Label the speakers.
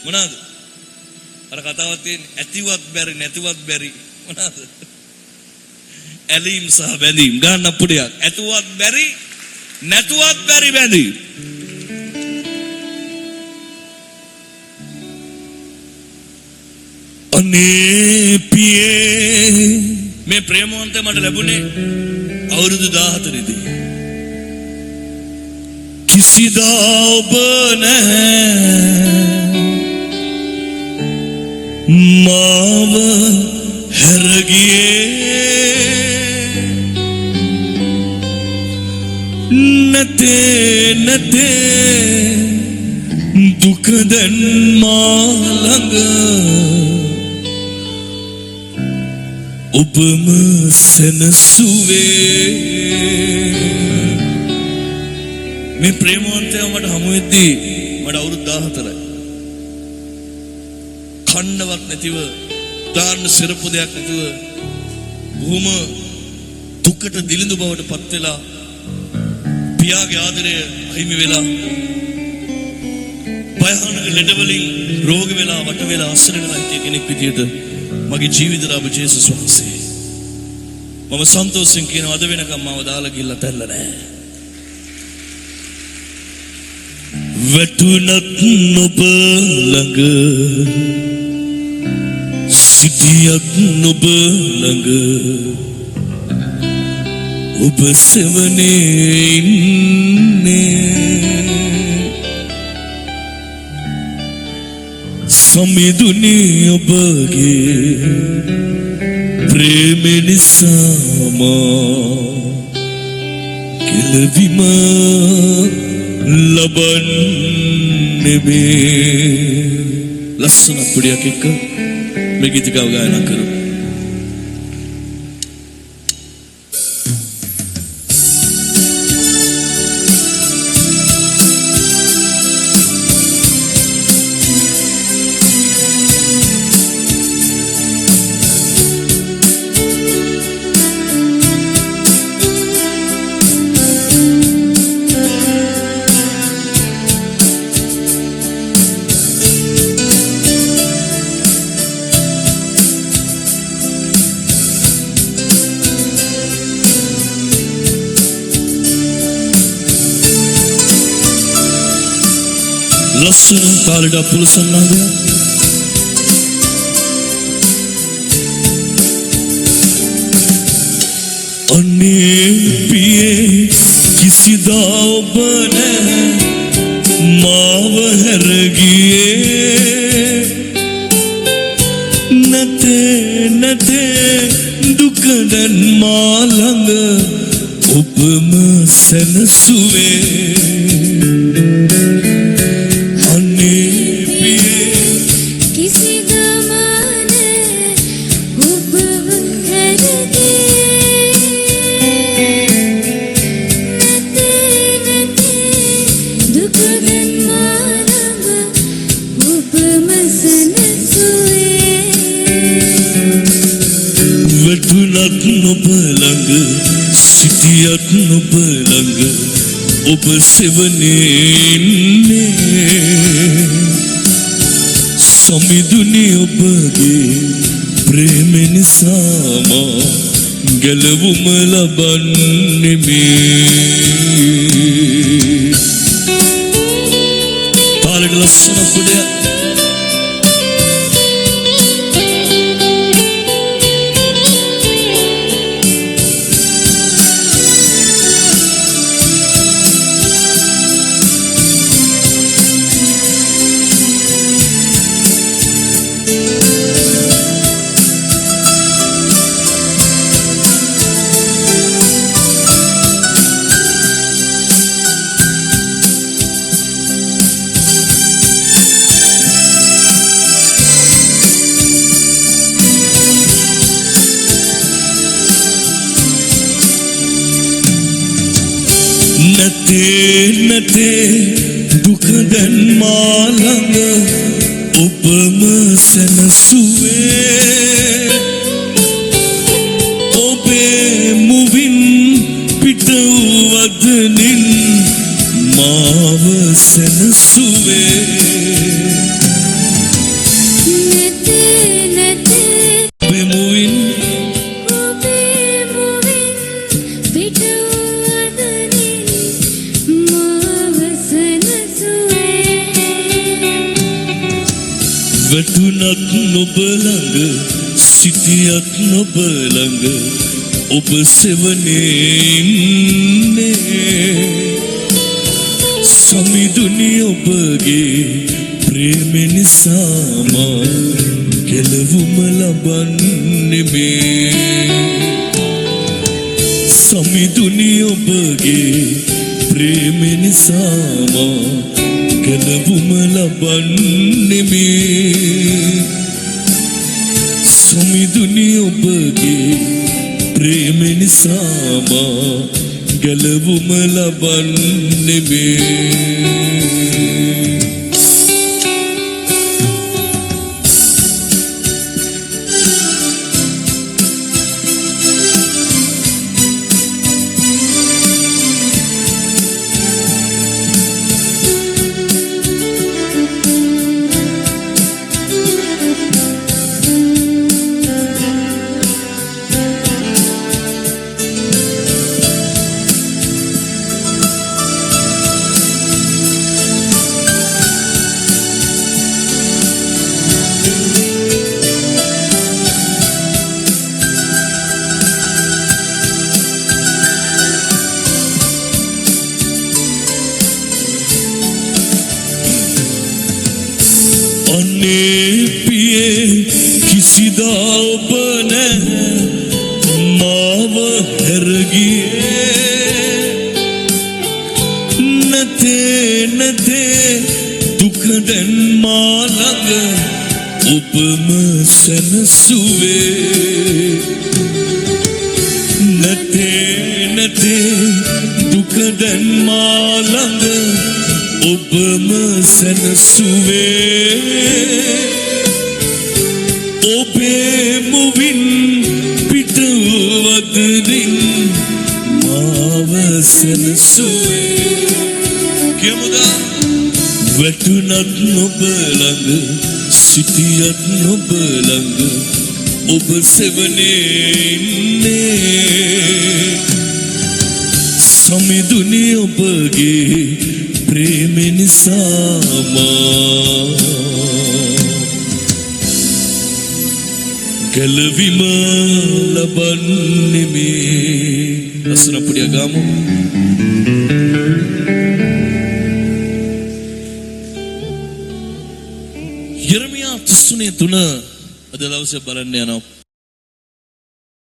Speaker 1: මොනවාද? අර කතාවක් තියෙන්නේ ඇතිවත් බැරි නැතිවත් බැරි මොනවාද? ඇලීම් සහ බැඳීම් ගන්න අපුඩයක්. ඇතුවත් බැරි නැතුවත් බැරි බැඳීම්. අනේ පියේ මේ ප්‍රේමවන්ත මට ලැබුණේ අවුරුදු 14 දී. කිසිදා ඔබ නැහැ මාව හැරගියේ නැතේ දුක දැන් මා ළඟ ඔබම සැනසුවේ. මේ ප්‍රේමවන්තයා මට හමු වෙද්දී මට අවුරුදු 14යි. කන්නවත් නැතිව දාන්න සිරපු දෙයක් නැතිව බොහොම දුකට දිලිඳු බවට පත් වෙලා පියාගේ ආදරය අහිමි වෙලා භයානක ලෙඩ වලින් රෝග වෙලා වට වෙලා අසරණ වෙලා හිටිය කෙනෙක් විදියට මගේ ජීවිතය ඔබ ජේසුස් වහන්සේ මම සන්තෝෂෙන් කියනවා අද වෙනකම් මාව දාලා ගිල්ලා තැල්ල නැහැ. වැටුණත් ඔබ ළඟ සිටියත් ඔබ ළඟ ඔබ සෙවනේ ඉන්නේ සමිඳුනි ඔබගේ ප්‍රේම නිසාම කෙලවිම ලබන්නේ මේ ලස්සන පුඩියක් එක්ක මේ ගීතිකාව ගායනා කරමු. ලස්සන තාලෙට අපුලසන් නාදයක් අනේ පියේ කිසිදා ඔබ නැහැ මාව හැරගියේ නැතේ දුක දැන් මා ළඟ ඔබම සැනසුවේ. ඔබ ළඟ සිටියත් ඔබ ළඟ ඔබ සෙවනේ ඉන්නේ සමිඳුනි ඔබගේ ප්‍රේම නිසාම ගැලවුම ලබන්නේ මේ තාලෙට ලස්සන පුඩයක් නැතේ දුක දැන් මා ළඟ ඔබම සැනසුවේ. ඔබේ මුවින් පිට වදනින් මාව සැනසුවේ. වැටුණත් නොබ ළඟ සිටියත් නොබ ළඟ ඔබ සෙවනේ ඉන්නේ සමිඳුනි ඔබගේ ප්‍රේම නිසා මා කෙලවුම ලබන්නේ මේ සමිඳුනි ඔබගේ ප්‍රේම නිසා මා කෙලවුම ලබන්නේ මේ සමිඳුනි ඔබගේ ප්‍රේම නිසා මා කෙලවුම ලබන්නේ මේ කිසිදා ඔබ නැහැ මාව හැරගියේ නැතේ දුක දැන් මා ළඟ ඔබම සැනසුවේ නැතේ දුක දැන් මා ළඟ ඔබම සැනසුවේ ඔබේ මුවින් පිටවදරින් මාව සැනසුවේ කියමුදා වැටුණත් නොබ ළඟ සිටියත් නොබ ළඟ ඔබ සෙවනේ ඉන්නේ සමිඳුනි ඔබගේ ප්‍රේම නිසා මා කෙලවිම ලබන්නේ මේ ලස්සන පුඩිය ගාමු යෙරමියා 33:3 අද දවසේ බලන්න යනවා